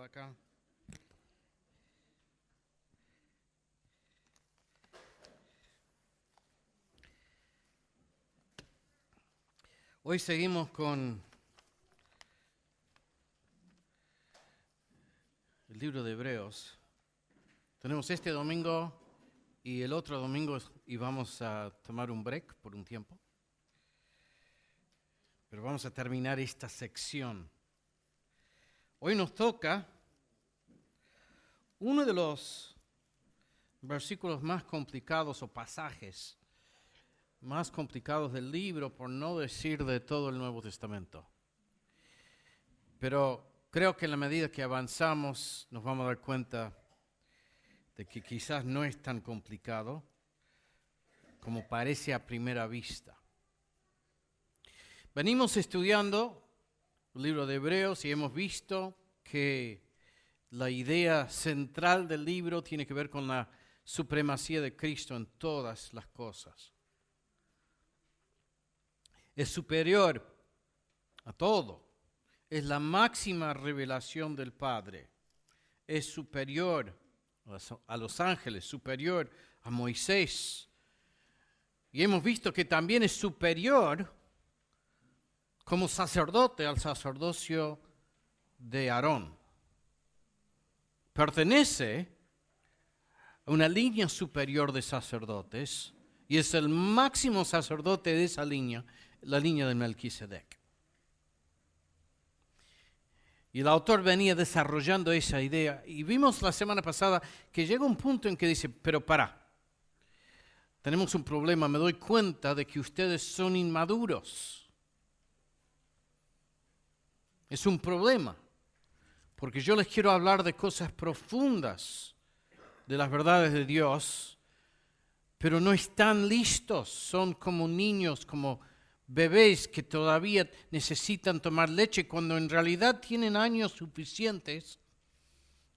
de acá. Hoy seguimos con el libro de Hebreos. Tenemos este domingo y el otro domingo y vamos a tomar un break por un tiempo. Pero vamos a terminar esta sección. Hoy nos toca uno de los versículos más complicados o pasajes más complicados del libro, por no decir de todo el Nuevo Testamento. Pero creo que en la medida que avanzamos nos vamos a dar cuenta de que quizás no es tan complicado como parece a primera vista. Venimos estudiando el libro de Hebreos y hemos visto que la idea central del libro tiene que ver con la supremacía de Cristo en todas las cosas. Es superior a todo. Es la máxima revelación del Padre. Es superior a los ángeles, superior a Moisés. Y hemos visto que también es superior como sacerdote al sacerdocio de Aarón. Pertenece a una línea superior de sacerdotes y es el máximo sacerdote de esa línea, la línea de Melquisedec. Y el autor venía desarrollando esa idea y vimos la semana pasada que llega un punto en que dice, pero tenemos un problema, me doy cuenta de que ustedes son inmaduros. Es un problema, porque yo les quiero hablar de cosas profundas, de las verdades de Dios, pero no están listos, son como niños, como bebés que todavía necesitan tomar leche cuando en realidad tienen años suficientes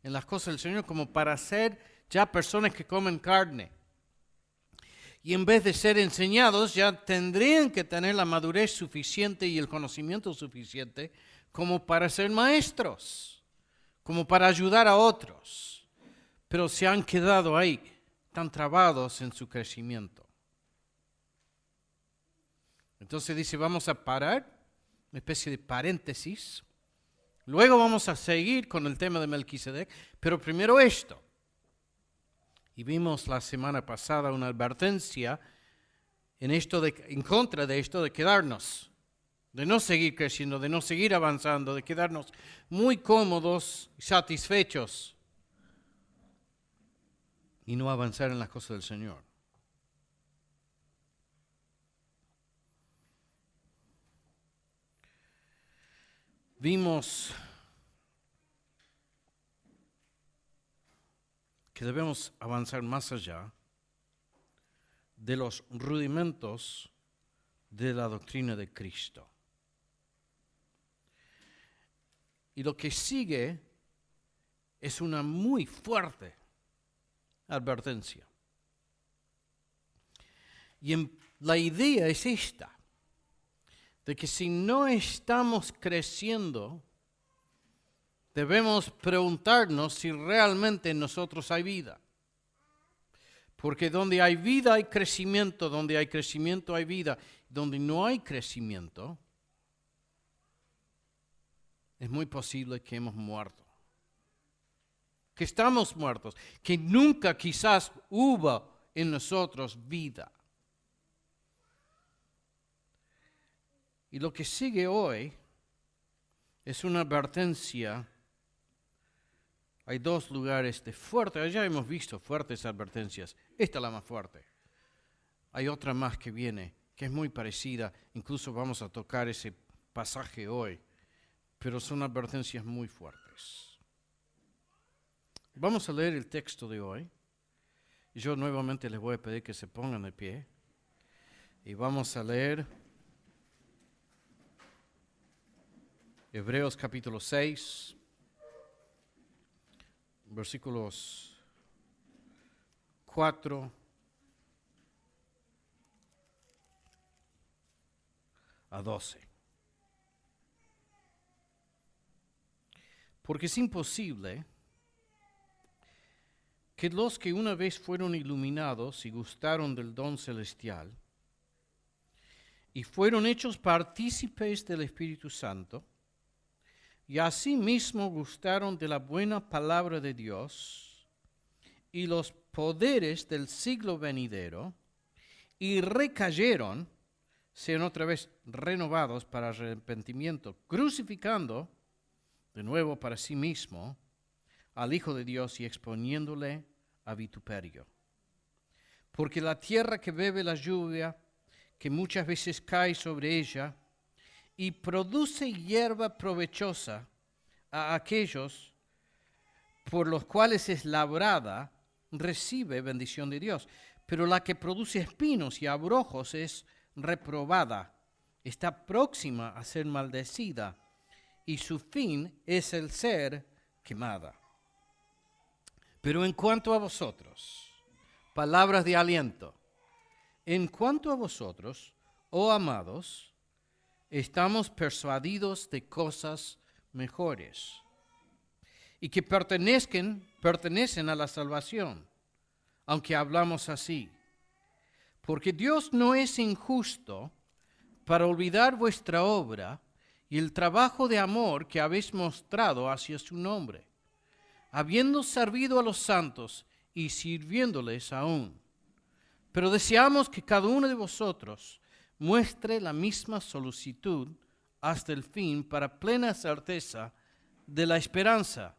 en las cosas del Señor como para ser ya personas que comen carne. Y en vez de ser enseñados ya tendrían que tener la madurez suficiente y el conocimiento suficiente como para ser maestros, como para ayudar a otros. Pero se han quedado ahí, tan trabados en su crecimiento. Entonces dice, vamos a parar, una especie de paréntesis. Luego vamos a seguir con el tema de Melquisedec, pero primero esto. Y vimos la semana pasada una advertencia en contra de esto de quedarnos, de no seguir creciendo, de no seguir avanzando, de quedarnos muy cómodos y satisfechos y no avanzar en las cosas del Señor. Vimos que debemos avanzar más allá de los rudimentos de la doctrina de Cristo. Y lo que sigue es una muy fuerte advertencia. Y la idea es esta, de que si no estamos creciendo, debemos preguntarnos si realmente en nosotros hay vida. Porque donde hay vida hay crecimiento, donde hay crecimiento hay vida. Donde no hay crecimiento, es muy posible que hemos muerto. Que estamos muertos, que nunca quizás hubo en nosotros vida. Y lo que sigue hoy es una advertencia. Hay dos lugares de fuerte, ya hemos visto fuertes advertencias. Esta es la más fuerte. Hay otra más que viene, que es muy parecida. Incluso vamos a tocar ese pasaje hoy. Pero son advertencias muy fuertes. Vamos a leer el texto de hoy. Y yo nuevamente les voy a pedir que se pongan de pie. Y vamos a leer Hebreos capítulo 6, versículos 4 a 12. Porque es imposible que los que una vez fueron iluminados y gustaron del don celestial y fueron hechos partícipes del Espíritu Santo, y asimismo gustaron de la buena palabra de Dios y los poderes del siglo venidero, y recayeron, sean otra vez renovados para arrepentimiento, crucificando de nuevo para sí mismo al Hijo de Dios y exponiéndole a vituperio. Porque la tierra que bebe la lluvia, que muchas veces cae sobre ella, y produce hierba provechosa a aquellos por los cuales es labrada, recibe bendición de Dios. Pero la que produce espinos y abrojos es reprobada, está próxima a ser maldecida, y su fin es el ser quemada. Pero en cuanto a vosotros, palabras de aliento, en cuanto a vosotros, oh amados, estamos persuadidos de cosas mejores y que pertenecen a la salvación, aunque hablamos así. Porque Dios no es injusto para olvidar vuestra obra y el trabajo de amor que habéis mostrado hacia su nombre, habiendo servido a los santos y sirviéndoles aún. Pero deseamos que cada uno de vosotros muestre la misma solicitud hasta el fin para plena certeza de la esperanza,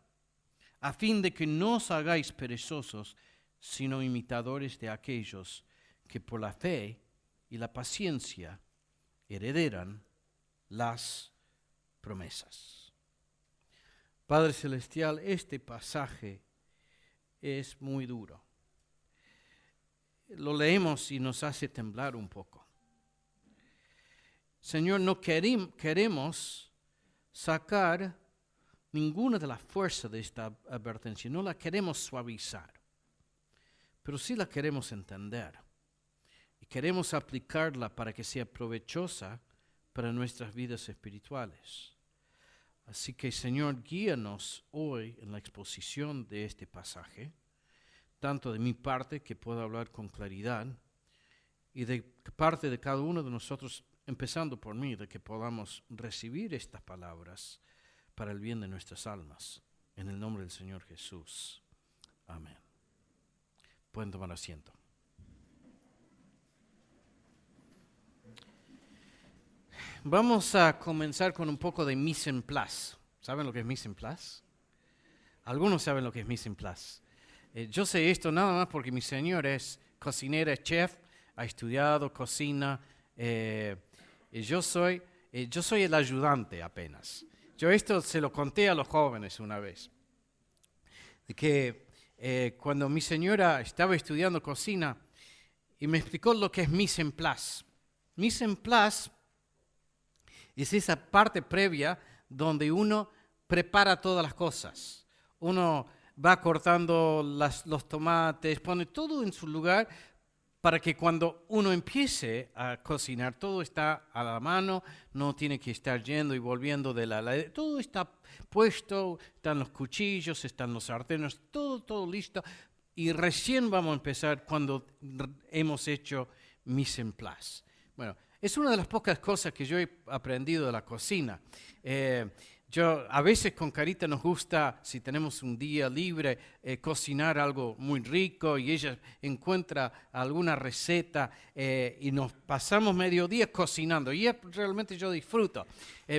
a fin de que no os hagáis perezosos, sino imitadores de aquellos que por la fe y la paciencia heredarán las promesas. Padre Celestial, este pasaje es muy duro. Lo leemos y nos hace temblar un poco. Señor, no queremos sacar ninguna de la fuerza de esta advertencia, no la queremos suavizar, pero sí la queremos entender y queremos aplicarla para que sea provechosa para nuestras vidas espirituales. Así que, Señor, guíanos hoy en la exposición de este pasaje, tanto de mi parte, que pueda hablar con claridad, y de parte de cada uno de nosotros, empezando por mí, de que podamos recibir estas palabras para el bien de nuestras almas. En el nombre del Señor Jesús. Amén. Pueden tomar asiento. Vamos a comenzar con un poco de mise en place. ¿Saben lo que es mise en place? Algunos saben lo que es mise en place. Yo sé esto nada más porque mi señora es cocinera, es chef, ha estudiado cocina. Yo soy el ayudante apenas. Yo esto se lo conté a los jóvenes una vez. De que cuando mi señora estaba estudiando cocina y me explicó lo que es mise en place. Mise en place es esa parte previa donde uno prepara todas las cosas. Uno va cortando los tomates, pone todo en su lugar para que cuando uno empiece a cocinar, todo está a la mano, no tiene que estar yendo y volviendo todo está puesto, están los cuchillos, están los sartenes, todo listo. Y recién vamos a empezar cuando hemos hecho mise en place. Bueno, es una de las pocas cosas que yo he aprendido de la cocina. A veces con Carita nos gusta, si tenemos un día libre, cocinar algo muy rico y ella encuentra alguna receta y nos pasamos mediodía cocinando. Y realmente yo disfruto,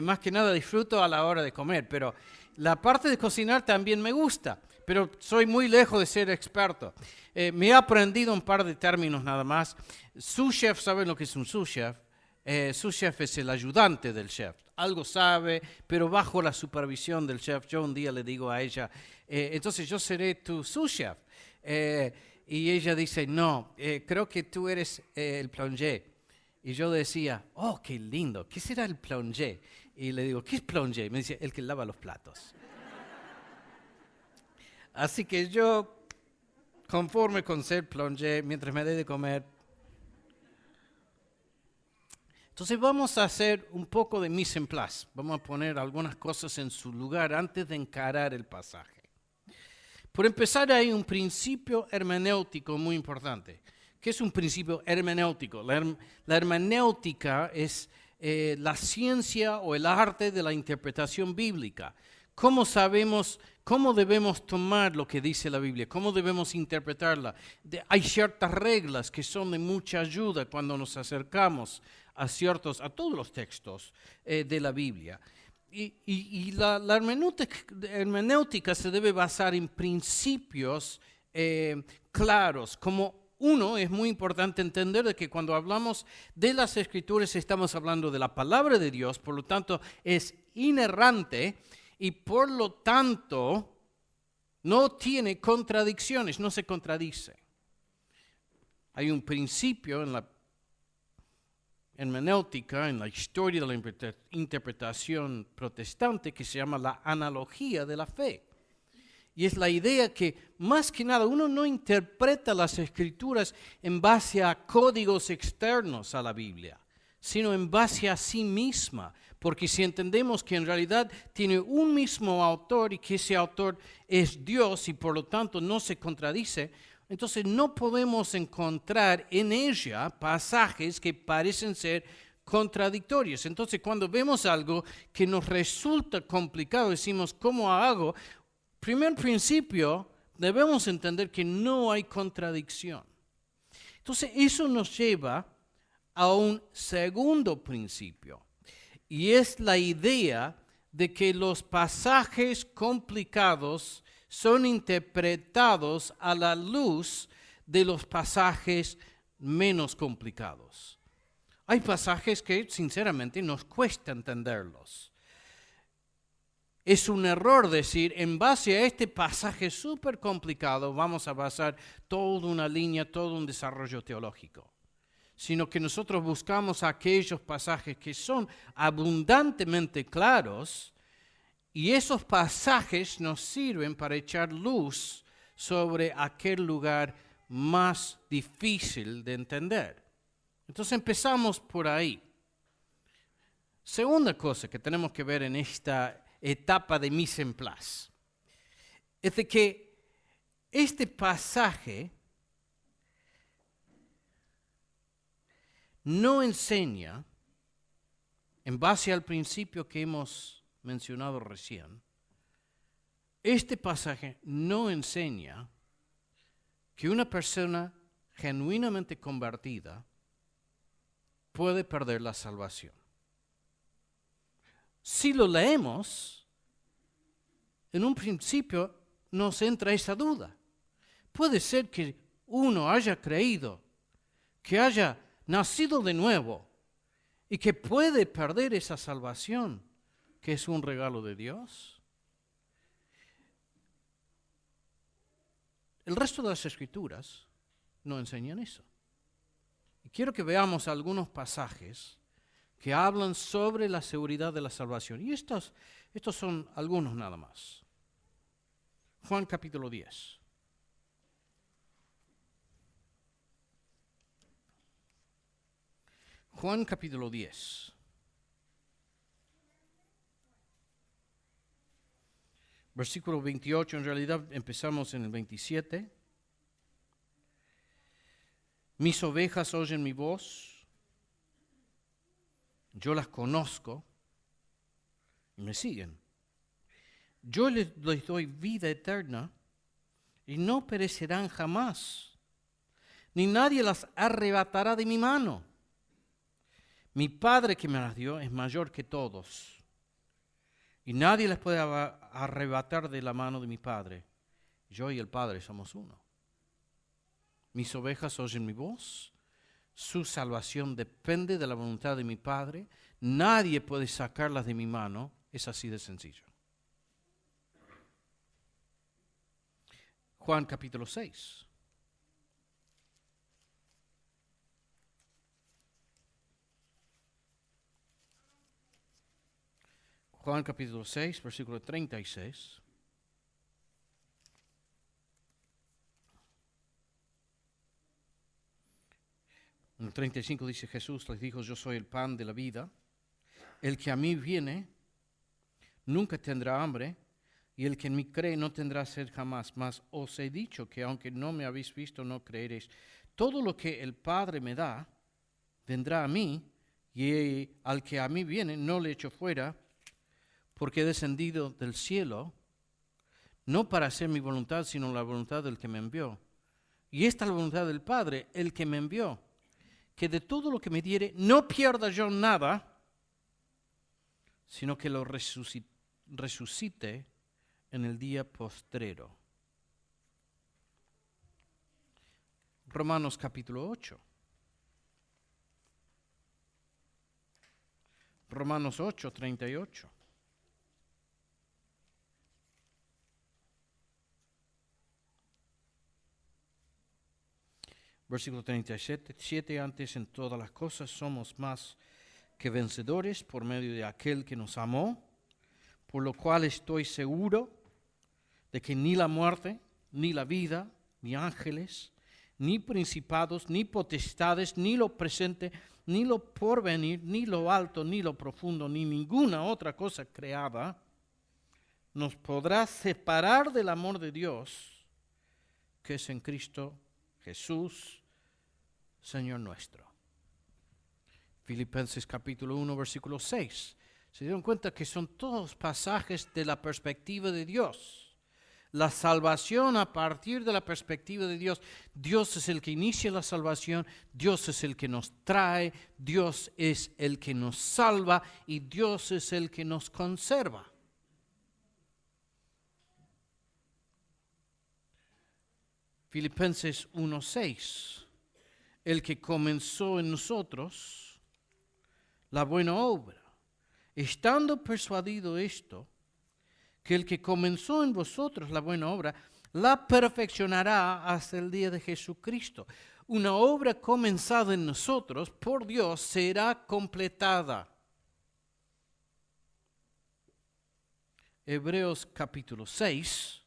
más que nada disfruto a la hora de comer, pero la parte de cocinar también me gusta, pero soy muy lejos de ser experto. Me he aprendido un par de términos nada más. Sous chef, ¿saben lo que es un sous chef? Sous chef es el ayudante del chef. Algo sabe, pero bajo la supervisión del chef. Yo un día le digo a ella, entonces yo seré tu sous chef. Y ella dice, no, creo que tú eres el plongé. Y yo decía, oh, qué lindo, ¿qué será el plongé? Y le digo, ¿qué es plongé? Me dice, el que lava los platos. Así que yo, conforme con ser plongé, mientras me dé de comer. Entonces vamos a hacer un poco de mise en place. Vamos a poner algunas cosas en su lugar antes de encarar el pasaje. Por empezar, hay un principio hermenéutico muy importante. ¿Qué es un principio hermenéutico? La hermenéutica es la ciencia o el arte de la interpretación bíblica. ¿Cómo sabemos, cómo debemos tomar lo que dice la Biblia? ¿Cómo debemos interpretarla? Hay ciertas reglas que son de mucha ayuda cuando nos acercamos a todos los textos de la Biblia. Y la hermenéutica se debe basar en principios claros. Como uno, es muy importante entender de que cuando hablamos de las Escrituras estamos hablando de la palabra de Dios, por lo tanto es inerrante y por lo tanto no tiene contradicciones, no se contradice. Hay un principio en la hermenéutica, en la historia de la interpretación protestante, que se llama la analogía de la fe. Y es la idea que, más que nada, uno no interpreta las Escrituras en base a códigos externos a la Biblia, sino en base a sí misma. Porque si entendemos que en realidad tiene un mismo autor y que ese autor es Dios y por lo tanto no se contradice, entonces no podemos encontrar en ella pasajes que parecen ser contradictorios. Entonces cuando vemos algo que nos resulta complicado, decimos, ¿cómo hago? Primer principio, debemos entender que no hay contradicción. Entonces eso nos lleva a un segundo principio. Y es la idea de que los pasajes complicados son interpretados a la luz de los pasajes menos complicados. Hay pasajes que sinceramente nos cuesta entenderlos. Es un error decir, en base a este pasaje súper complicado vamos a basar toda una línea, todo un desarrollo teológico. Sino que nosotros buscamos aquellos pasajes que son abundantemente claros y esos pasajes nos sirven para echar luz sobre aquel lugar más difícil de entender. Entonces empezamos por ahí. Segunda cosa que tenemos que ver en esta etapa de mise en place es de que este pasaje no enseña, en base al principio que hemos mencionado recién, este pasaje no enseña que una persona genuinamente convertida puede perder la salvación. Si lo leemos, en un principio nos entra esa duda. Puede ser que uno haya creído, que haya nacido de nuevo y que puede perder esa salvación, que es un regalo de Dios. El resto de las Escrituras no enseñan eso. Y quiero que veamos algunos pasajes que hablan sobre la seguridad de la salvación. Y estos son algunos nada más. Juan capítulo 10. Juan capítulo 10. Versículo 28, en realidad empezamos en el 27. Mis ovejas oyen mi voz, yo las conozco y me siguen. Yo les doy vida eterna y no perecerán jamás, ni nadie las arrebatará de mi mano. Mi Padre que me las dio es mayor que todos, y nadie les puede arrebatar de la mano de mi Padre. Yo y el Padre somos uno. Mis ovejas oyen mi voz, su salvación depende de la voluntad de mi Padre, nadie puede sacarlas de mi mano, es así de sencillo. Juan capítulo 6. Juan capítulo 6, versículo 36. En el 35 dice Jesús, les dijo, yo soy el pan de la vida. El que a mí viene nunca tendrá hambre, y el que en mí cree no tendrá sed jamás. Mas os he dicho que aunque no me habéis visto, no creeréis. Todo lo que el Padre me da, vendrá a mí, y al que a mí viene no le echo fuera, porque he descendido del cielo, no para hacer mi voluntad, sino la voluntad del que me envió. Y esta es la voluntad del Padre, el que me envió, que de todo lo que me diere no pierda yo nada, sino que lo resucite en el día postrero. Romanos capítulo 8. Romanos 8, 38. Versículo 37, antes en todas las cosas somos más que vencedores por medio de aquel que nos amó, por lo cual estoy seguro de que ni la muerte, ni la vida, ni ángeles, ni principados, ni potestades, ni lo presente, ni lo porvenir, ni lo alto, ni lo profundo, ni ninguna otra cosa creada nos podrá separar del amor de Dios que es en Cristo Jesús, Señor nuestro. Filipenses capítulo 1, versículo 6. ¿Se dieron cuenta que son todos pasajes de la perspectiva de Dios? La salvación a partir de la perspectiva de Dios. Dios es el que inicia la salvación, Dios es el que nos trae, Dios es el que nos salva y Dios es el que nos conserva. Filipenses 1:6. El que comenzó en nosotros la buena obra, estando persuadido esto, que el que comenzó en vosotros la buena obra, la perfeccionará hasta el día de Jesucristo. Una obra comenzada en nosotros por Dios será completada. Hebreos capítulo 6.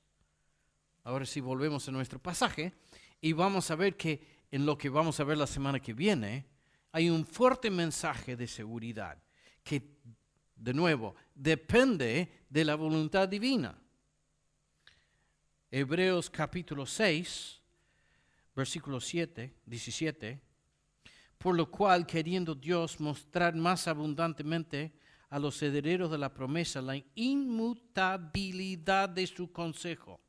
Ahora sí volvemos a nuestro pasaje y vamos a ver que en lo que vamos a ver la semana que viene hay un fuerte mensaje de seguridad que, de nuevo, depende de la voluntad divina. Hebreos capítulo 6, versículo 17. Por lo cual, queriendo Dios mostrar más abundantemente a los herederos de la promesa la inmutabilidad de su consejo,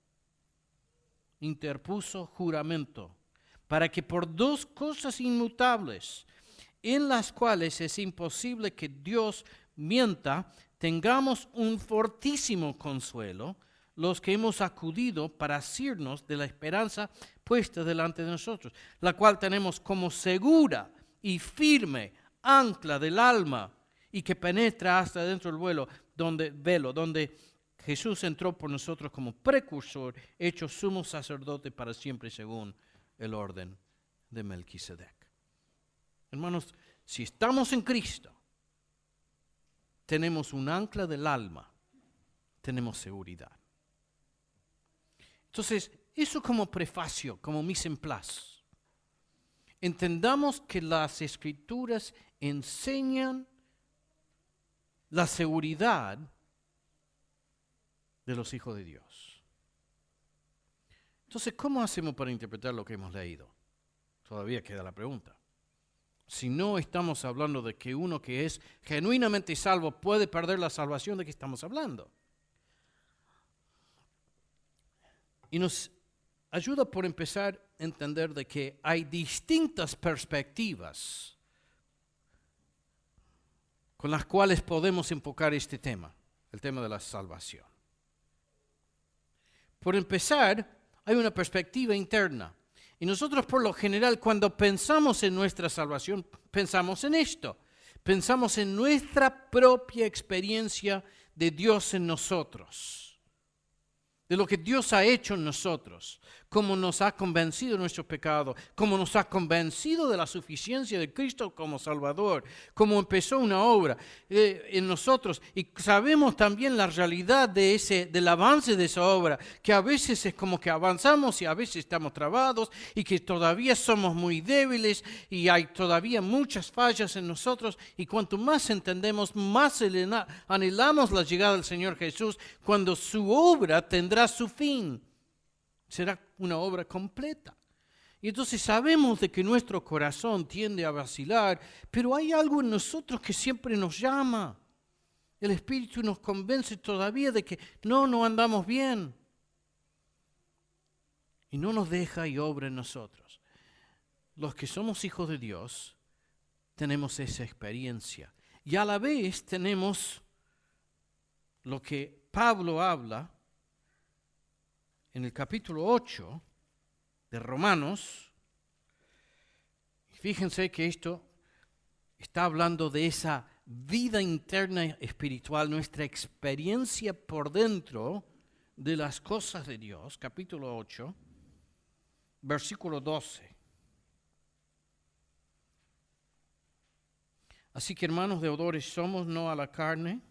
interpuso juramento, para que por dos cosas inmutables, en las cuales es imposible que Dios mienta, tengamos un fortísimo consuelo, los que hemos acudido para asirnos de la esperanza puesta delante de nosotros, la cual tenemos como segura y firme ancla del alma, y que penetra hasta dentro del velo, donde Jesús entró por nosotros como precursor, hecho sumo sacerdote para siempre según el orden de Melquisedec. Hermanos, si estamos en Cristo, tenemos un ancla del alma, tenemos seguridad. Entonces, eso como prefacio, como mise en place. Entendamos que las Escrituras enseñan la seguridad de los hijos de Dios. Entonces, ¿cómo hacemos para interpretar lo que hemos leído? Todavía queda la pregunta. Si no estamos hablando de que uno que es genuinamente salvo puede perder la salvación, ¿de qué estamos hablando? Y nos ayuda por empezar a entender de que hay distintas perspectivas con las cuales podemos enfocar este tema, el tema de la salvación. Por empezar, hay una perspectiva interna. Y nosotros por lo general cuando pensamos en nuestra salvación, pensamos en esto. Pensamos en nuestra propia experiencia de Dios en nosotros. de lo que Dios ha hecho en nosotros, cómo nos ha convencido de nuestro pecado, cómo nos ha convencido de la suficiencia de Cristo como Salvador, cómo empezó una obra en nosotros. Y sabemos también la realidad del avance de esa obra, que a veces es como que avanzamos y a veces estamos trabados y que todavía somos muy débiles y hay todavía muchas fallas en nosotros. Y cuanto más entendemos, más anhelamos la llegada del Señor Jesús, cuando su obra tendrá su fin. Será una obra completa. Y entonces sabemos de que nuestro corazón tiende a vacilar, pero hay algo en nosotros que siempre nos llama. El Espíritu nos convence todavía de que no andamos bien. Y no nos deja y obra en nosotros. Los que somos hijos de Dios tenemos esa experiencia. Y a la vez tenemos lo que Pablo habla en el capítulo 8 de Romanos. Fíjense que esto está hablando de esa vida interna espiritual, nuestra experiencia por dentro de las cosas de Dios. Capítulo 8, versículo 12. Así que, hermanos deudores, somos no a la carne,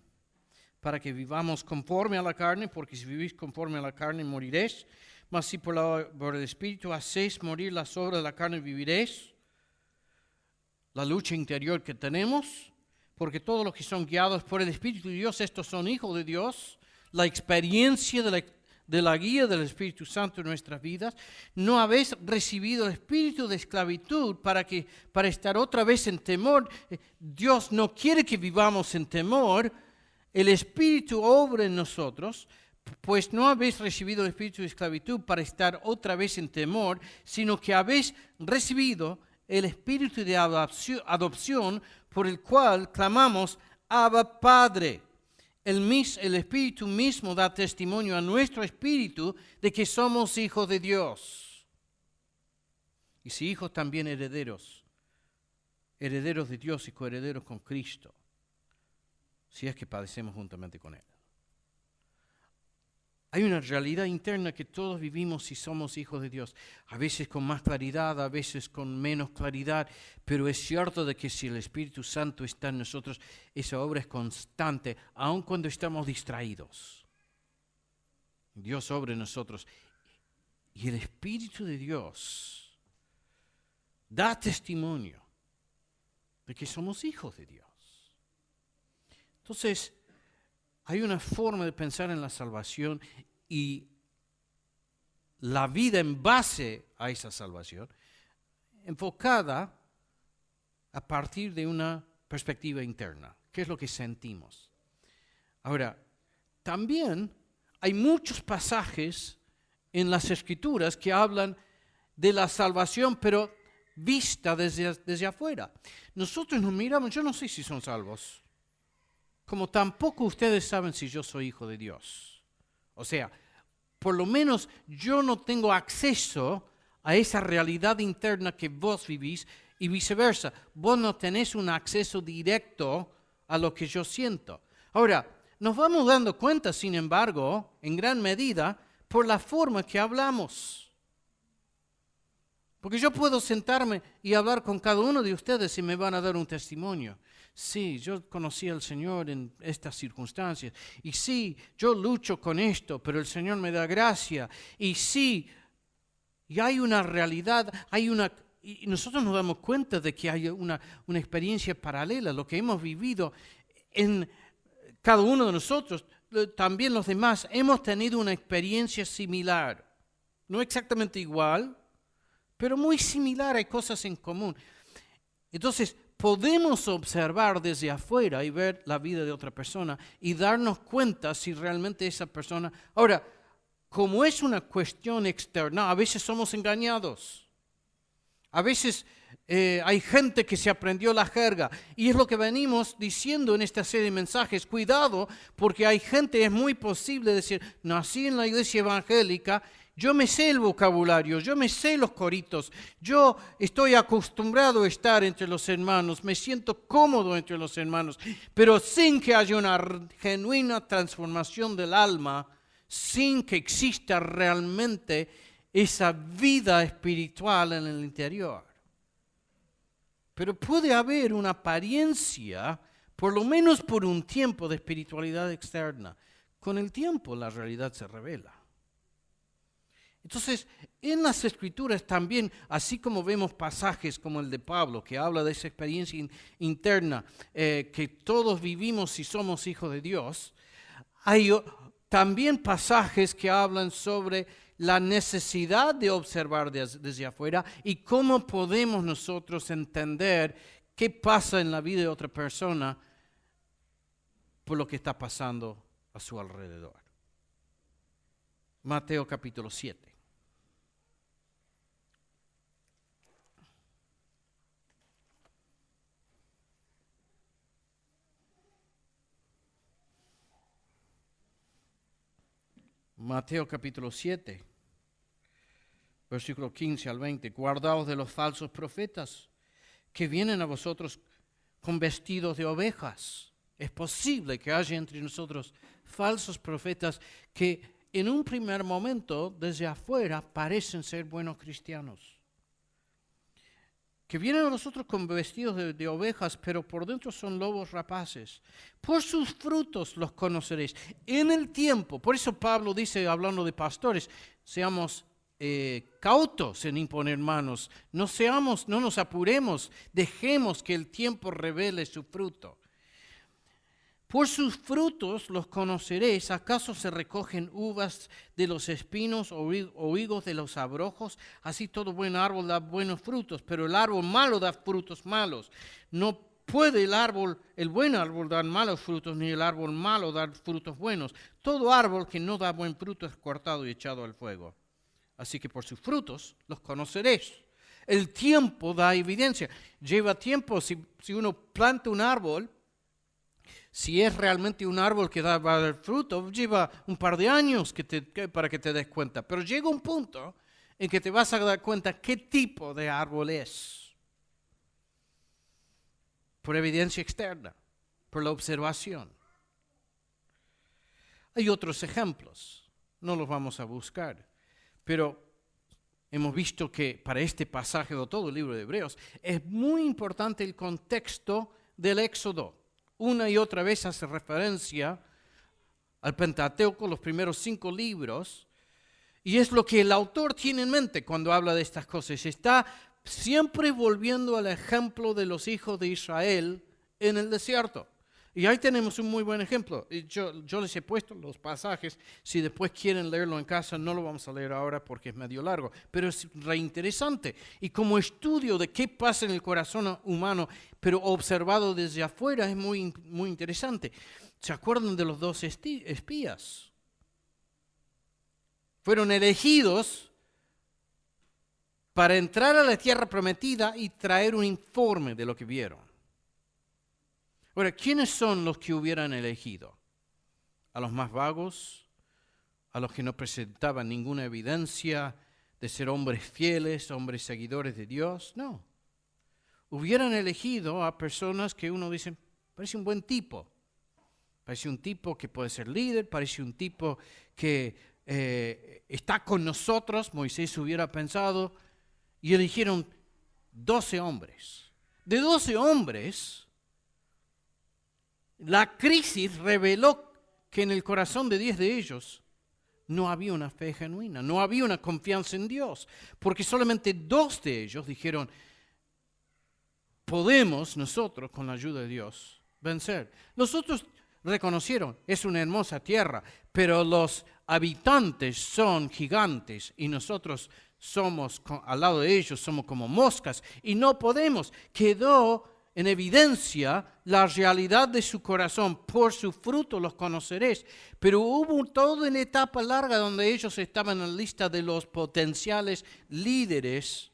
para que vivamos conforme a la carne, porque si vivís conforme a la carne moriréis, mas si por el Espíritu hacéis morir las obras de la carne, viviréis. La lucha interior que tenemos, porque todos los que son guiados por el Espíritu de Dios, estos son hijos de Dios. La experiencia de la guía del Espíritu Santo en nuestras vidas. No habéis recibido el espíritu de esclavitud para estar otra vez en temor. Dios no quiere que vivamos en temor. El Espíritu obra en nosotros, pues no habéis recibido el espíritu de esclavitud para estar otra vez en temor, sino que habéis recibido el espíritu de adopción por el cual clamamos, Abba, Padre. El Espíritu mismo da testimonio a nuestro espíritu de que somos hijos de Dios. Y si hijos, también herederos, herederos de Dios y coherederos con Cristo, si es que padecemos juntamente con Él. Hay una realidad interna que todos vivimos si somos hijos de Dios. A veces con más claridad, a veces con menos claridad, pero es cierto de que si el Espíritu Santo está en nosotros, esa obra es constante, aun cuando estamos distraídos. Dios obra en nosotros. Y el Espíritu de Dios da testimonio de que somos hijos de Dios. Entonces, hay una forma de pensar en la salvación y la vida en base a esa salvación, enfocada a partir de una perspectiva interna. ¿Qué es lo que sentimos? Ahora, también hay muchos pasajes en las Escrituras que hablan de la salvación, pero vista desde afuera. Nosotros nos miramos, yo no sé si son salvos, como tampoco ustedes saben si yo soy hijo de Dios. O sea, por lo menos yo no tengo acceso a esa realidad interna que vos vivís y viceversa. Vos no tenés un acceso directo a lo que yo siento. Ahora, nos vamos dando cuenta, sin embargo, en gran medida, por la forma que hablamos. Porque yo puedo sentarme y hablar con cada uno de ustedes y me van a dar un testimonio. Sí, yo conocí al Señor en estas circunstancias. Y sí, yo lucho con esto, pero el Señor me da gracia. Y sí, y hay una realidad, y nosotros nos damos cuenta de que hay una experiencia paralela, lo que hemos vivido en cada uno de nosotros, también los demás, hemos tenido una experiencia similar. No exactamente igual, pero muy similar, hay cosas en común. Entonces, podemos observar desde afuera y ver la vida de otra persona y darnos cuenta si realmente esa persona... Ahora, como es una cuestión externa, a veces somos engañados. A veces hay gente que se aprendió la jerga. Y es lo que venimos diciendo en esta serie de mensajes. Cuidado, porque hay gente, es muy posible decir, nací en la iglesia evangélica, yo me sé el vocabulario, yo me sé los coritos, yo estoy acostumbrado a estar entre los hermanos, me siento cómodo entre los hermanos, pero sin que haya una genuina transformación del alma, sin que exista realmente esa vida espiritual en el interior. Pero puede haber una apariencia, por lo menos por un tiempo, de espiritualidad externa. Con el tiempo la realidad se revela. Entonces, en las Escrituras también, así como vemos pasajes como el de Pablo, que habla de esa experiencia interna que todos vivimos si somos hijos de Dios, hay también pasajes que hablan sobre la necesidad de observar desde afuera y cómo podemos nosotros entender qué pasa en la vida de otra persona por lo que está pasando a su alrededor. Mateo capítulo 7. Mateo capítulo 7, versículo 15 al 20. Guardaos de los falsos profetas que vienen a vosotros con vestidos de ovejas. Es posible que haya entre nosotros falsos profetas que en un primer momento desde afuera parecen ser buenos cristianos. Que vienen a nosotros con vestidos de ovejas, pero por dentro son lobos rapaces. Por sus frutos los conoceréis. En el tiempo, por eso Pablo dice, hablando de pastores, seamos cautos en imponer manos. No nos apuremos, dejemos que el tiempo revele su fruto. Por sus frutos los conoceréis. ¿Acaso se recogen uvas de los espinos o higos de los abrojos? Así todo buen árbol da buenos frutos, pero el árbol malo da frutos malos. No puede el buen árbol dar malos frutos, ni el árbol malo dar frutos buenos. Todo árbol que no da buen fruto es cortado y echado al fuego. Así que por sus frutos los conoceréis. El tiempo da evidencia. Lleva tiempo, si uno planta un árbol, si es realmente un árbol que va a dar fruto, lleva un par de años para que te des cuenta. Pero llega un punto en que te vas a dar cuenta qué tipo de árbol es. Por evidencia externa, por la observación. Hay otros ejemplos, no los vamos a buscar, pero hemos visto que para este pasaje de todo el libro de Hebreos es muy importante el contexto del Éxodo. Una y otra vez hace referencia al Pentateuco, los primeros 5 libros, y es lo que el autor tiene en mente cuando habla de estas cosas. Está siempre volviendo al ejemplo de los hijos de Israel en el desierto. Y ahí tenemos un muy buen ejemplo. Yo les he puesto los pasajes. Si después quieren leerlo en casa, no lo vamos a leer ahora porque es medio largo. Pero es reinteresante. Y como estudio de qué pasa en el corazón humano, pero observado desde afuera, es muy, muy interesante. ¿Se acuerdan de los 2 espías? Fueron elegidos para entrar a la tierra prometida y traer un informe de lo que vieron. Ahora, ¿quiénes son los que hubieran elegido? ¿A los más vagos? ¿A los que no presentaban ninguna evidencia de ser hombres fieles, hombres seguidores de Dios? No. Hubieran elegido a personas que uno dice, parece un buen tipo. Parece un tipo que puede ser líder, parece un tipo que está con nosotros, Moisés hubiera pensado, y eligieron 12 hombres. De 12 hombres, la crisis reveló que en el corazón de 10 de ellos no había una fe genuina, no había una confianza en Dios, porque solamente 2 de ellos dijeron, podemos nosotros, con la ayuda de Dios, vencer. Los otros reconocieron, es una hermosa tierra, pero los habitantes son gigantes y nosotros somos, al lado de ellos, somos como moscas y no podemos. Quedó en evidencia la realidad de su corazón. Por su fruto los conoceréis. Pero hubo toda una etapa larga donde ellos estaban en la lista de los potenciales líderes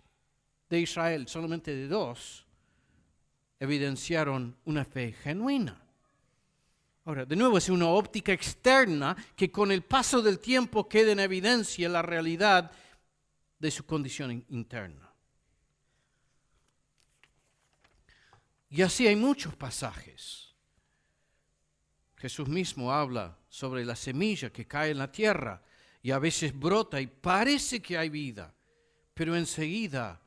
de Israel. Solamente de 2 evidenciaron una fe genuina. Ahora, de nuevo, es una óptica externa que con el paso del tiempo queda en evidencia la realidad de su condición interna. Y así hay muchos pasajes Jesús mismo habla sobre la semilla que cae en la tierra y a veces brota y parece que hay vida, pero enseguida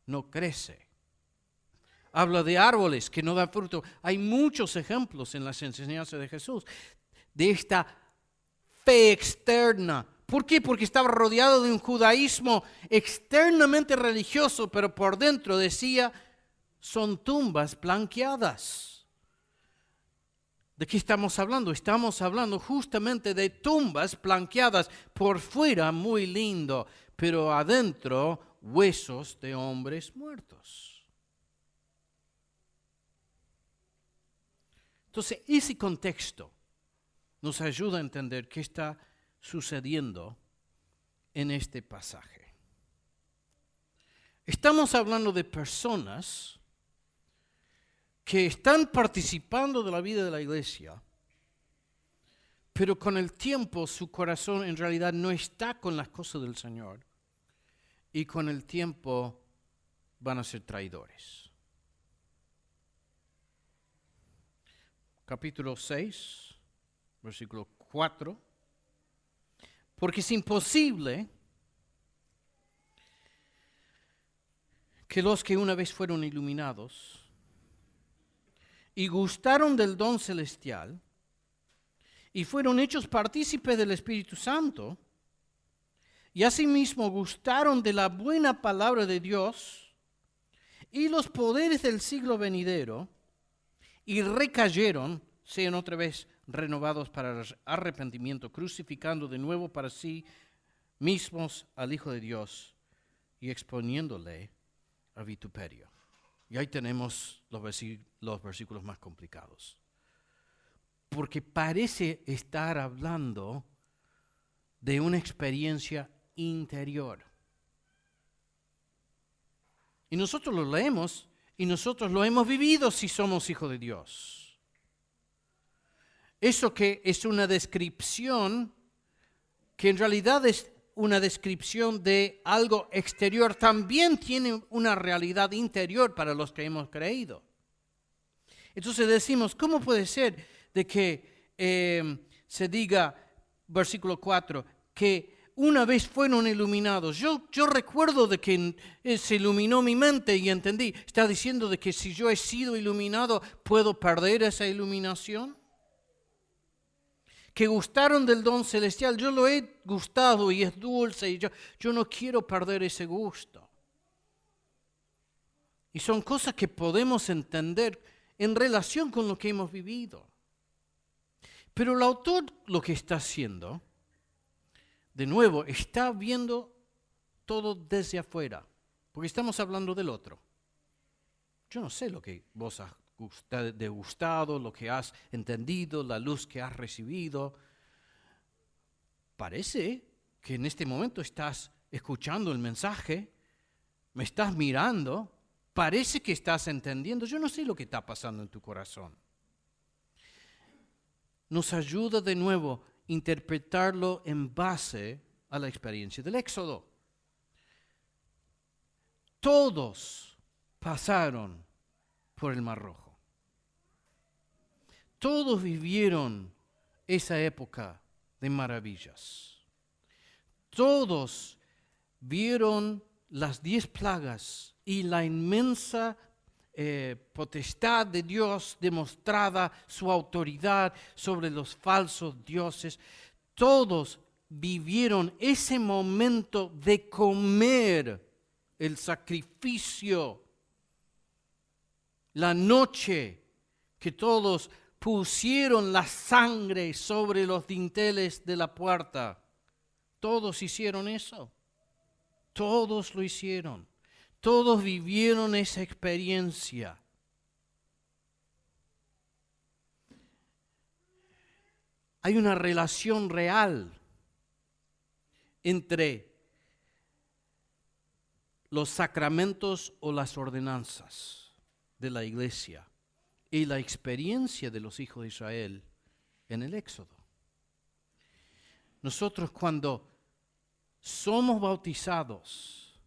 no crece. Habla de árboles que no dan fruto. Hay muchos ejemplos en las enseñanzas de Jesús de esta fe externa. ¿Por qué? Porque estaba rodeado de un judaísmo externamente religioso, pero por dentro decía, son tumbas blanqueadas. ¿De qué estamos hablando? Estamos hablando justamente de tumbas blanqueadas, por fuera muy lindo, pero adentro huesos de hombres muertos. Entonces, ese contexto nos ayuda a entender qué está sucediendo en este pasaje. Estamos hablando de personas que están participando de la vida de la iglesia, pero con el tiempo su corazón en realidad no está con las cosas del Señor y con el tiempo van a ser traidores. Capítulo 6, versículo 4. Porque es imposible que los que una vez fueron iluminados y gustaron del don celestial y fueron hechos partícipes del Espíritu Santo y asimismo gustaron de la buena palabra de Dios y los poderes del siglo venidero, y recayeron, sean otra vez renovados para arrepentimiento, crucificando de nuevo para sí mismos al Hijo de Dios y exponiéndole a vituperio. Y ahí tenemos los versículos más complicados. Porque parece estar hablando de una experiencia interior. Y nosotros lo leemos y nosotros lo hemos vivido si somos hijos de Dios. Eso que es una descripción, que en realidad es una descripción de algo exterior, también tiene una realidad interior para los que hemos creído. Entonces decimos, ¿cómo puede ser de que se diga, versículo 4, que una vez fueron iluminados? Yo recuerdo de que se iluminó mi mente y entendí. ¿Está diciendo de que si yo he sido iluminado, puedo perder esa iluminación? Que gustaron del don celestial. Yo lo he gustado y es dulce y yo no quiero perder ese gusto. Y son cosas que podemos entender en relación con lo que hemos vivido. Pero el autor lo que está haciendo, de nuevo, está viendo todo desde afuera, porque estamos hablando del otro. Yo no sé lo que vos has degustado, lo que has entendido, la luz que has recibido. Parece que en este momento estás escuchando el mensaje, me estás mirando, parece que estás entendiendo. Yo no sé lo que está pasando en tu corazón. Nos ayuda de nuevo a interpretarlo en base a la experiencia del Éxodo. Todos pasaron por el Mar Rojo. Todos vivieron esa época de maravillas. Todos vieron las 10 plagas y la inmensa potestad de Dios demostrada, su autoridad sobre los falsos dioses. Todos vivieron ese momento de comer el sacrificio, la noche que todos pusieron la sangre sobre los dinteles de la puerta. Todos hicieron eso. Todos lo hicieron. Todos vivieron esa experiencia. Hay una relación real entre los sacramentos o las ordenanzas de la iglesia y la experiencia de los hijos de Israel en el Éxodo. Nosotros cuando somos bautizados,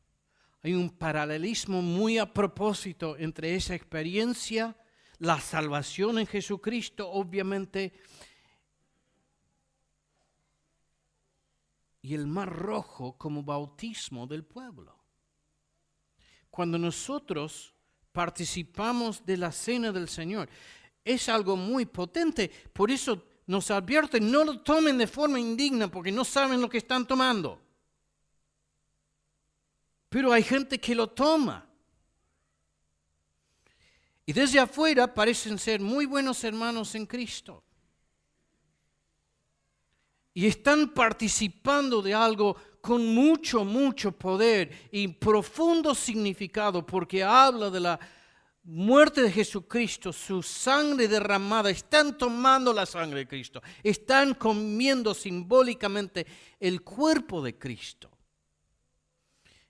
hay un paralelismo muy a propósito entre esa experiencia, la salvación en Jesucristo, obviamente, y el Mar Rojo como bautismo del pueblo. Cuando nosotros participamos de la cena del Señor, es algo muy potente. Por eso nos advierte, no lo tomen de forma indigna porque no saben lo que están tomando. Pero hay gente que lo toma. Y desde afuera parecen ser muy buenos hermanos en Cristo. Y están participando de algo con mucho, mucho poder y profundo significado, porque habla de la muerte de Jesucristo, su sangre derramada. Están tomando la sangre de Cristo. Están comiendo simbólicamente el cuerpo de Cristo.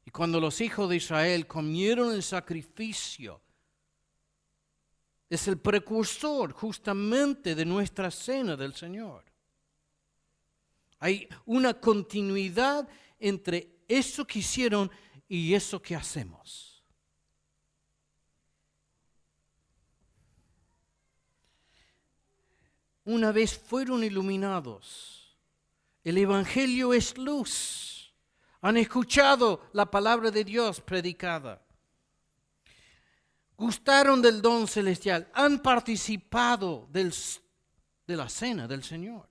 Y cuando los hijos de Israel comieron el sacrificio, es el precursor justamente de nuestra cena del Señor. Hay una continuidad entre eso que hicieron y eso que hacemos. Una vez fueron iluminados, el Evangelio es luz. Han escuchado la palabra de Dios predicada. Gustaron del don celestial. Han participado de la cena del Señor.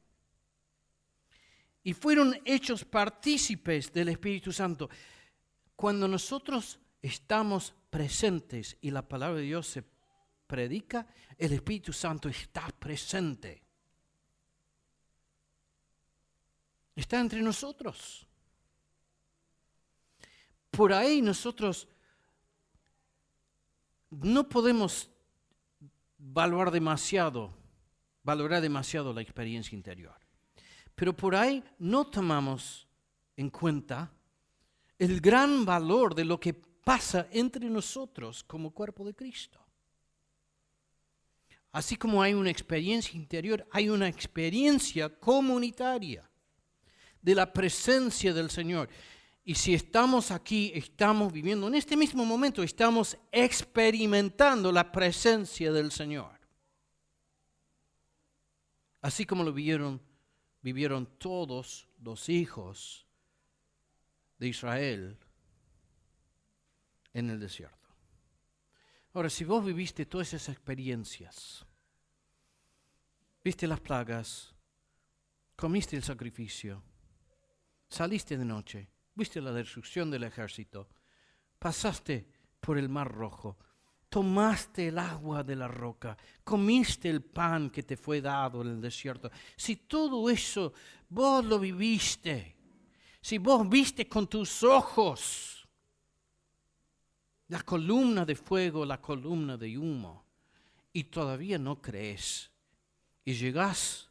Y fueron hechos partícipes del Espíritu Santo. Cuando nosotros estamos presentes y la palabra de Dios se predica, el Espíritu Santo está presente. Está entre nosotros. Por ahí nosotros no podemos valorar demasiado la experiencia interior. Pero por ahí no tomamos en cuenta el gran valor de lo que pasa entre nosotros como cuerpo de Cristo. Así como hay una experiencia interior, hay una experiencia comunitaria de la presencia del Señor. Y si estamos aquí, estamos viviendo, en este mismo momento, estamos experimentando la presencia del Señor. Así como lo vivieron todos los hijos de Israel en el desierto. Ahora, si vos viviste todas esas experiencias, viste las plagas, comiste el sacrificio, saliste de noche, viste la destrucción del ejército, pasaste por el Mar Rojo, tomaste el agua de la roca, comiste el pan que te fue dado en el desierto. Si todo eso vos lo viviste, si vos viste con tus ojos la columna de fuego, la columna de humo, y todavía no crees, y llegás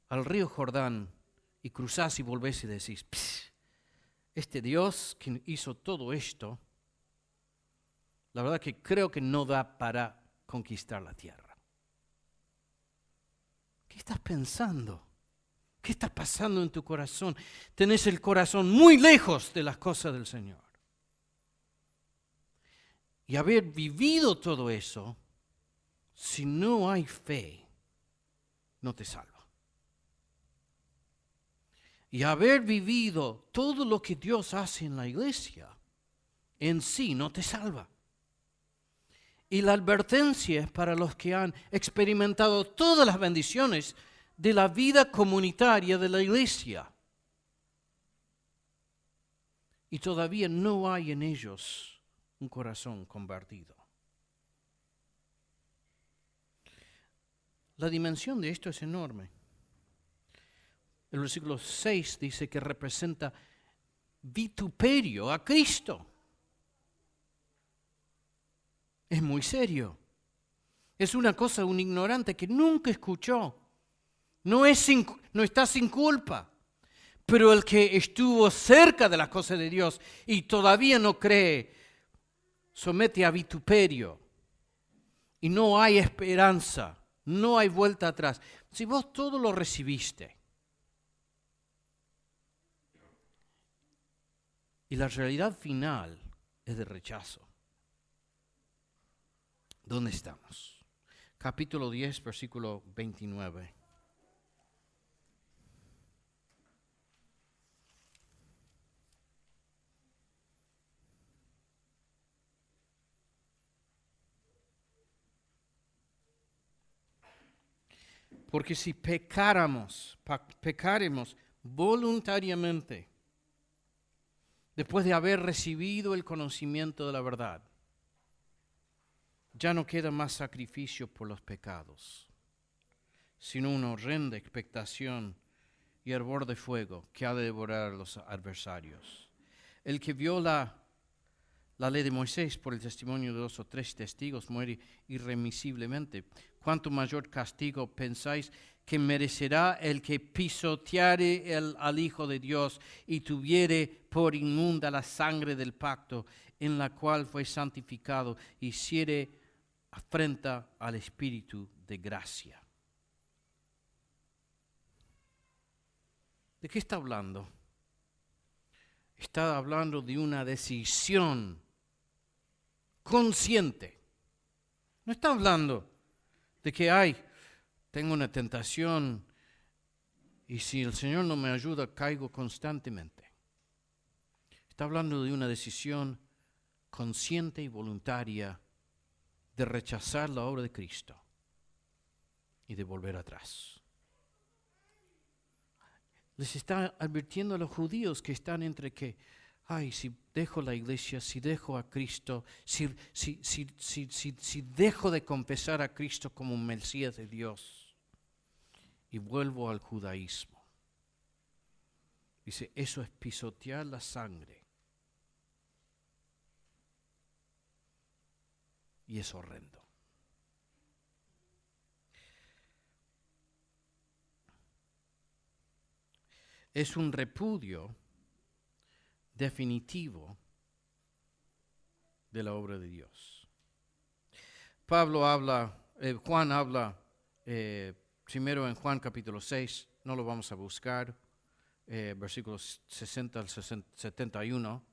al río Jordán y cruzás y volvés y decís, este Dios que hizo todo esto, la verdad que creo que no da para conquistar la tierra. ¿Qué estás pensando? ¿Qué está pasando en tu corazón? Tenés el corazón muy lejos de las cosas del Señor. Y haber vivido todo eso, si no hay fe, no te salva. Y haber vivido todo lo que Dios hace en la iglesia, en sí no te salva. Y la advertencia es para los que han experimentado todas las bendiciones de la vida comunitaria de la iglesia. Y todavía no hay en ellos un corazón convertido. La dimensión de esto es enorme. El versículo 6 dice que representa vituperio a Cristo. Es muy serio. Es una cosa, un ignorante que nunca escuchó. No está sin culpa. Pero el que estuvo cerca de las cosas de Dios y todavía no cree, somete a vituperio. Y no hay esperanza, no hay vuelta atrás. Si vos todo lo recibiste, y la realidad final es de rechazo, ¿dónde estamos? Capítulo 10, versículo 29. Porque si pecaremos voluntariamente, después de haber recibido el conocimiento de la verdad, ya no queda más sacrificio por los pecados, sino una horrenda expectación y hervor de fuego que ha de devorar a los adversarios. El que viola la ley de Moisés por el testimonio de 2 o 3 testigos muere irremisiblemente. ¿Cuánto mayor castigo pensáis que merecerá el que pisoteare al Hijo de Dios y tuviere por inmunda la sangre del pacto en la cual fue santificado y hiciere afrenta al Espíritu de gracia? ¿De qué está hablando? Está hablando de una decisión consciente. No está hablando de que tengo una tentación y si el Señor no me ayuda caigo constantemente. Está hablando de una decisión consciente y voluntaria de rechazar la obra de Cristo y de volver atrás. Les está advirtiendo a los judíos que están entre que, si dejo la iglesia, si dejo a Cristo, si dejo de confesar a Cristo como un Mesías de Dios y vuelvo al judaísmo. Dice, eso es pisotear la sangre. Y es horrendo. Es un repudio definitivo de la obra de Dios. Juan habla primero en Juan capítulo 6, no lo vamos a buscar, versículos 60 al 71,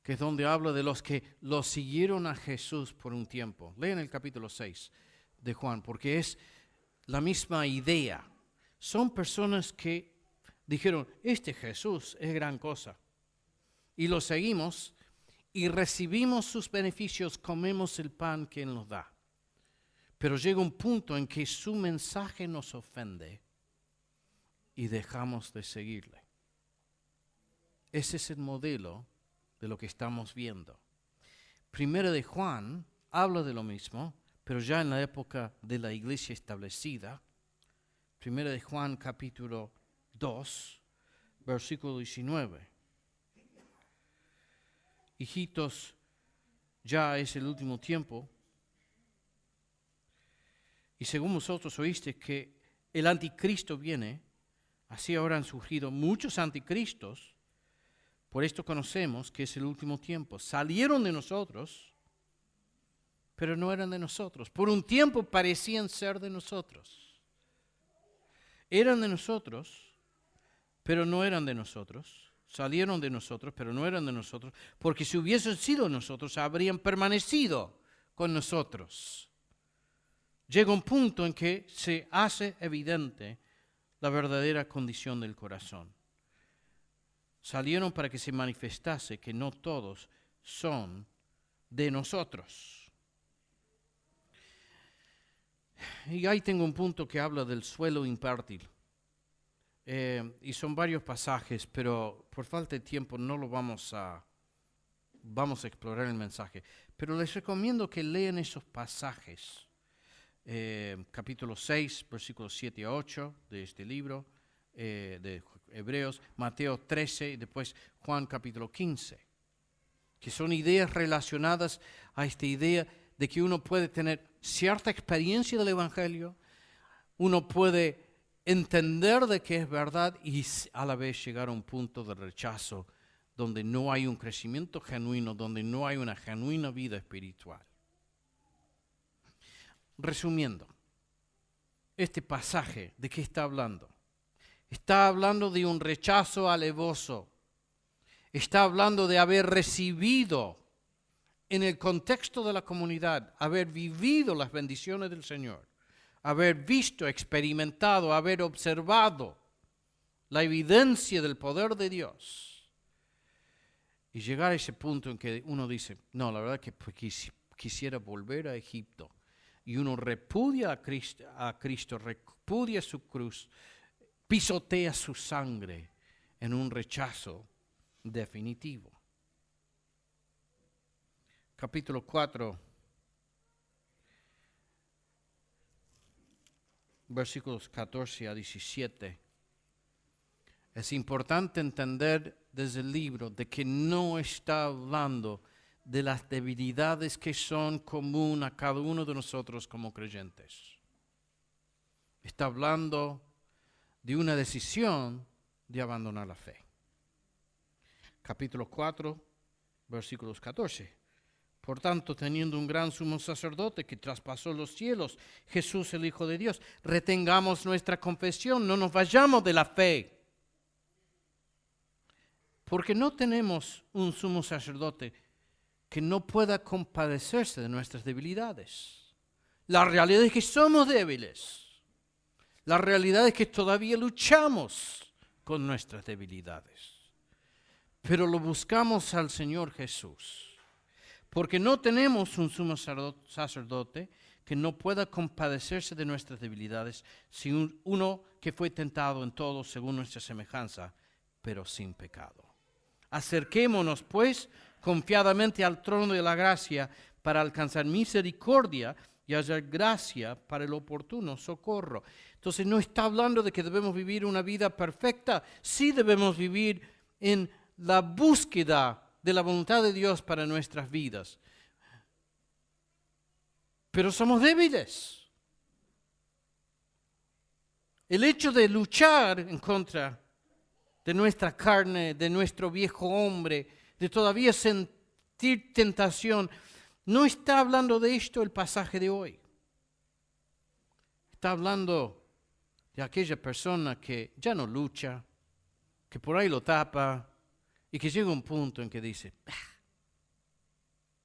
que es donde habla de los que lo siguieron a Jesús por un tiempo. Lean el capítulo 6 de Juan, porque es la misma idea. Son personas que dijeron, este Jesús es gran cosa. Y lo seguimos y recibimos sus beneficios, comemos el pan que Él nos da. Pero llega un punto en que su mensaje nos ofende y dejamos de seguirle. Ese es el modelo de lo que estamos viendo. Primero de Juan habla de lo mismo, pero ya en la época de la iglesia establecida. Primero de Juan capítulo 2, versículo 19. Hijitos, ya es el último tiempo, y según vosotros oíste que el anticristo viene, así ahora han surgido muchos anticristos, por esto conocemos que es el último tiempo. Salieron de nosotros, pero no eran de nosotros. Por un tiempo parecían ser de nosotros. Eran de nosotros, pero no eran de nosotros. Salieron de nosotros, pero no eran de nosotros, porque si hubiesen sido nosotros, habrían permanecido con nosotros. Llega un punto en que se hace evidente la verdadera condición del corazón. Salieron para que se manifestase que no todos son de nosotros. Y ahí tengo un punto que habla del suelo infértil. Y son varios pasajes, pero por falta de tiempo no lo vamos a explorar el mensaje. Pero les recomiendo que lean esos pasajes. Capítulo 6, versículos 7 a 8 de este libro de Hebreos, Mateo 13 y después Juan capítulo 15, que son ideas relacionadas a esta idea de que uno puede tener cierta experiencia del Evangelio, uno puede entender de que es verdad y a la vez llegar a un punto de rechazo donde no hay un crecimiento genuino, donde no hay una genuina vida espiritual. Resumiendo, este pasaje, ¿de qué está hablando? Está hablando de un rechazo alevoso. Está hablando de haber recibido en el contexto de la comunidad, haber vivido las bendiciones del Señor, haber visto, experimentado, haber observado la evidencia del poder de Dios y llegar a ese punto en que uno dice, no, la verdad que quisiera volver a Egipto y uno repudia a Cristo, repudia su cruz, pisotea su sangre en un rechazo definitivo. Capítulo 4, versículos 14 a 17. Es importante entender desde el libro de que no está hablando de las debilidades que son común a cada uno de nosotros como creyentes. Está hablando de una decisión de abandonar la fe. Capítulo 4, versículos 14. Por tanto, teniendo un gran sumo sacerdote que traspasó los cielos, Jesús el Hijo de Dios, retengamos nuestra confesión, no nos vayamos de la fe. Porque no tenemos un sumo sacerdote que no pueda compadecerse de nuestras debilidades. La realidad es que somos débiles. La realidad es que todavía luchamos con nuestras debilidades. Pero lo buscamos al Señor Jesús. Porque no tenemos un sumo sacerdote que no pueda compadecerse de nuestras debilidades, sino uno que fue tentado en todo según nuestra semejanza, pero sin pecado. Acerquémonos, pues, confiadamente al trono de la gracia para alcanzar misericordia y hallar gracia para el oportuno socorro. Entonces no está hablando de que debemos vivir una vida perfecta, sí debemos vivir en la búsqueda de la voluntad de Dios para nuestras vidas. Pero somos débiles. El hecho de luchar en contra de nuestra carne, de nuestro viejo hombre, de todavía sentir tentación, no está hablando de esto el pasaje de hoy. Está hablando de aquella persona que ya no lucha, que por ahí lo tapa y que llega un punto en que dice,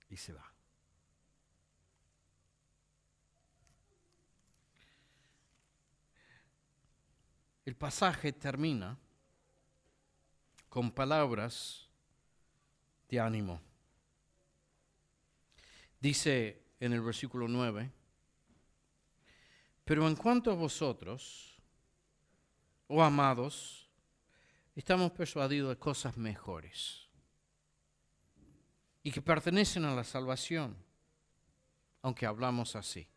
y se va. El pasaje termina con palabras de ánimo. Dice en el versículo 9, pero en cuanto a vosotros, oh amados, estamos persuadidos de cosas mejores y que pertenecen a la salvación, aunque hablamos así.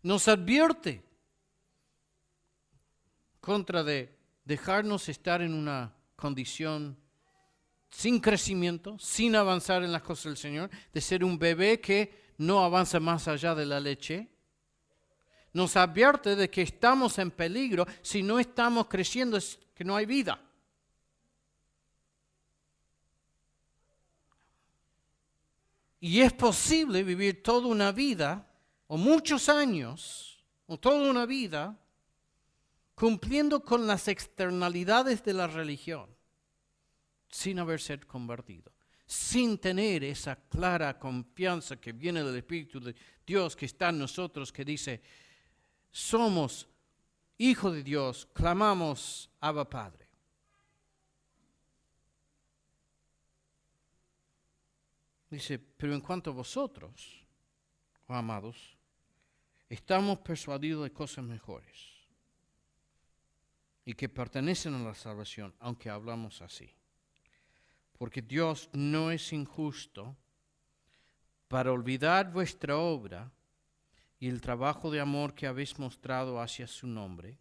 Nos advierte contra de dejarnos estar en una condición sin crecimiento, sin avanzar en las cosas del Señor, de ser un bebé que no avanza más allá de la leche. Nos advierte de que estamos en peligro si no estamos creciendo, es que no hay vida. Y es posible vivir toda una vida, o muchos años, o toda una vida, cumpliendo con las externalidades de la religión, sin haberse convertido, sin tener esa clara confianza que viene del Espíritu de Dios que está en nosotros, que dice, somos hijos de Dios, clamamos Abba Padre. Dice, pero en cuanto a vosotros, oh amados, estamos persuadidos de cosas mejores y que pertenecen a la salvación, aunque hablamos así. Porque Dios no es injusto para olvidar vuestra obra y el trabajo de amor que habéis mostrado hacia su nombre,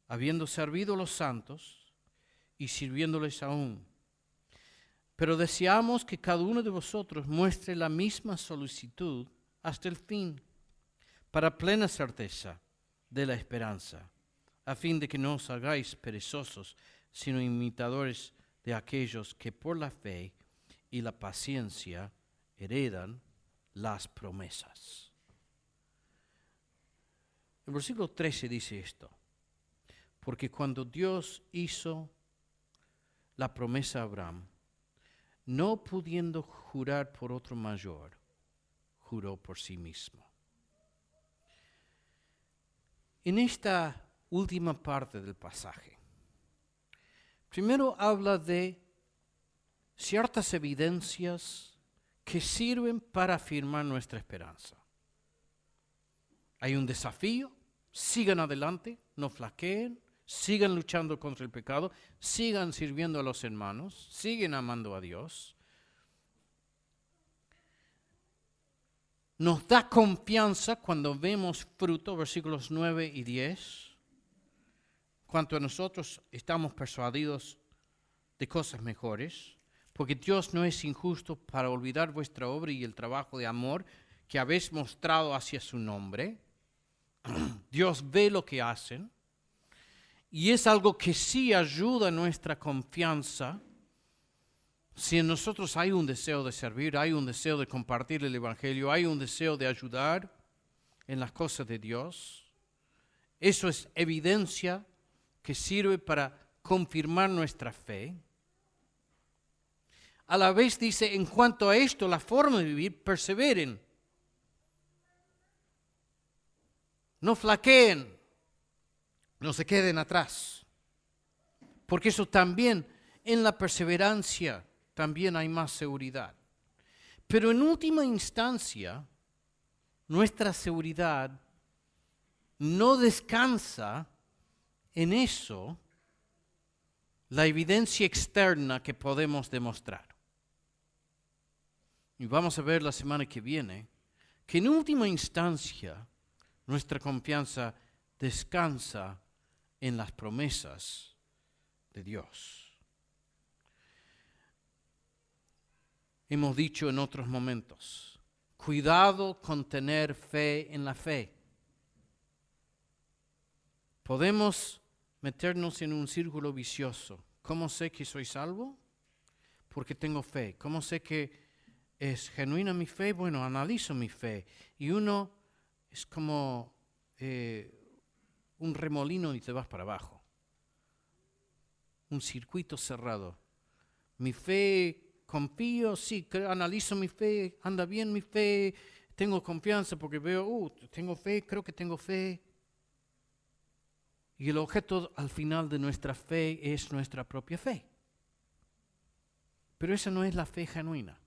habiendo servido a los santos y sirviéndoles aún. Pero deseamos que cada uno de vosotros muestre la misma solicitud hasta el fin, para plena certeza de la esperanza, a fin de que no os hagáis perezosos, sino imitadores de aquellos que por la fe y la paciencia heredan las promesas. El versículo 13 dice esto, porque cuando Dios hizo la promesa a Abraham, no pudiendo jurar por otro mayor, juró por sí mismo. En esta última parte del pasaje, primero habla de ciertas evidencias que sirven para afirmar nuestra esperanza. Hay un desafío, sigan adelante, no flaqueen, sigan luchando contra el pecado, sigan sirviendo a los hermanos, sigan amando a Dios. Nos da confianza cuando vemos fruto, versículos 9 y 10. Cuanto a nosotros estamos persuadidos de cosas mejores, porque Dios no es injusto para olvidar vuestra obra y el trabajo de amor que habéis mostrado hacia su nombre. Dios ve lo que hacen y es algo que sí ayuda a nuestra confianza. Si en nosotros hay un deseo de servir, hay un deseo de compartir el Evangelio, hay un deseo de ayudar en las cosas de Dios, eso es evidencia que sirve para confirmar nuestra fe. A la vez dice, en cuanto a esto, la forma de vivir, perseveren. No flaqueen, no se queden atrás. Porque eso también, en la perseverancia, también hay más seguridad. Pero en última instancia, nuestra seguridad no descansa en eso, la evidencia externa que podemos demostrar. Y vamos a ver la semana que viene que en última instancia nuestra confianza descansa en las promesas de Dios. Hemos dicho en otros momentos, cuidado con tener fe en la fe. Podemos meternos en un círculo vicioso. ¿Cómo sé que soy salvo? Porque tengo fe. ¿Cómo sé que es genuina mi fe? Bueno, analizo mi fe. Y uno es como un remolino y te vas para abajo. Un circuito cerrado. Mi fe, confío, sí, analizo mi fe, anda bien mi fe, tengo confianza porque veo, tengo fe, creo que tengo fe. Y el objeto al final de nuestra fe es nuestra propia fe. Pero esa no es la fe genuina.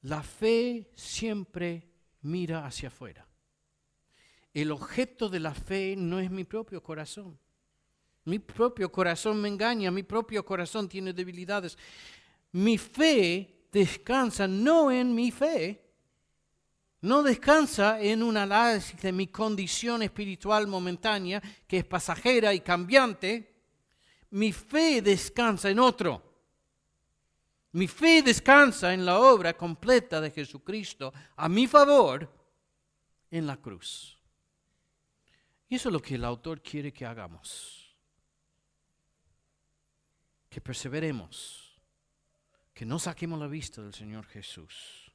La fe siempre mira hacia afuera. El objeto de la fe no es mi propio corazón. Mi propio corazón me engaña, mi propio corazón tiene debilidades. Mi fe descansa no en mi fe, no descansa en un análisis de mi condición espiritual momentánea, que es pasajera y cambiante. Mi fe descansa en otro. Mi fe descansa en la obra completa de Jesucristo a mi favor en la cruz. Y eso es lo que el autor quiere que hagamos. Que perseveremos, que no saquemos la vista del Señor Jesús.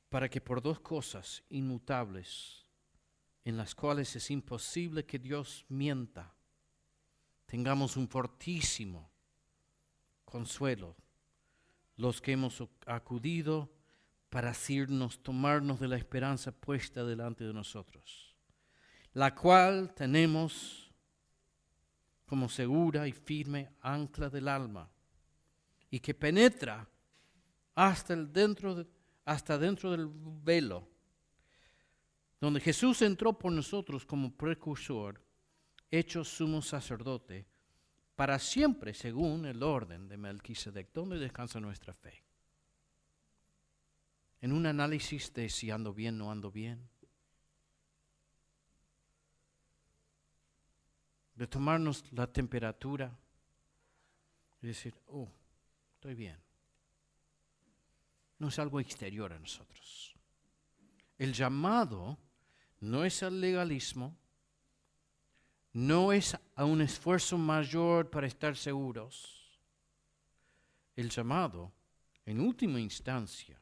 Para que por dos cosas inmutables, en las cuales es imposible que Dios mienta, tengamos un fortísimo consuelo, los que hemos acudido para asirnos, tomarnos de la esperanza puesta delante de nosotros, la cual tenemos como segura y firme ancla del alma, y que penetra hasta dentro del velo, donde Jesús entró por nosotros como precursor, hecho sumo sacerdote, para siempre según el orden de Melquisedec. ¿Dónde descansa nuestra fe? En un análisis de si ando bien, no ando bien. De tomarnos la temperatura y decir, estoy bien. No es algo exterior a nosotros. El llamado no es al legalismo, no es a un esfuerzo mayor para estar seguros. El llamado, en última instancia,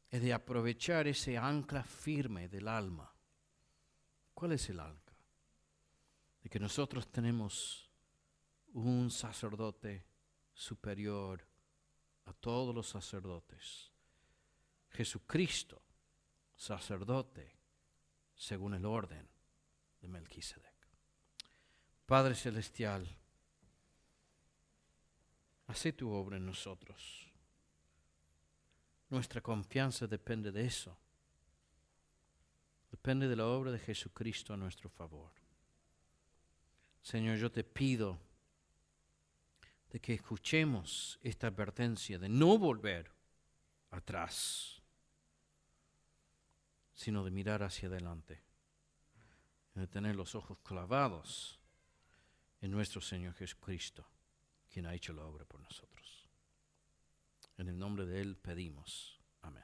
es de aprovechar ese ancla firme del alma. ¿Cuál es el ancla? De que nosotros tenemos un sacerdote superior a todos los sacerdotes. Jesucristo, sacerdote, según el orden de Melquisedec. Padre Celestial, haz tu obra en nosotros. Nuestra confianza depende de eso. Depende de la obra de Jesucristo a nuestro favor. Señor, yo te pido de que escuchemos esta advertencia de no volver atrás, sino de mirar hacia adelante, de tener los ojos clavados en nuestro Señor Jesucristo, quien ha hecho la obra por nosotros. En el nombre de Él pedimos. Amén.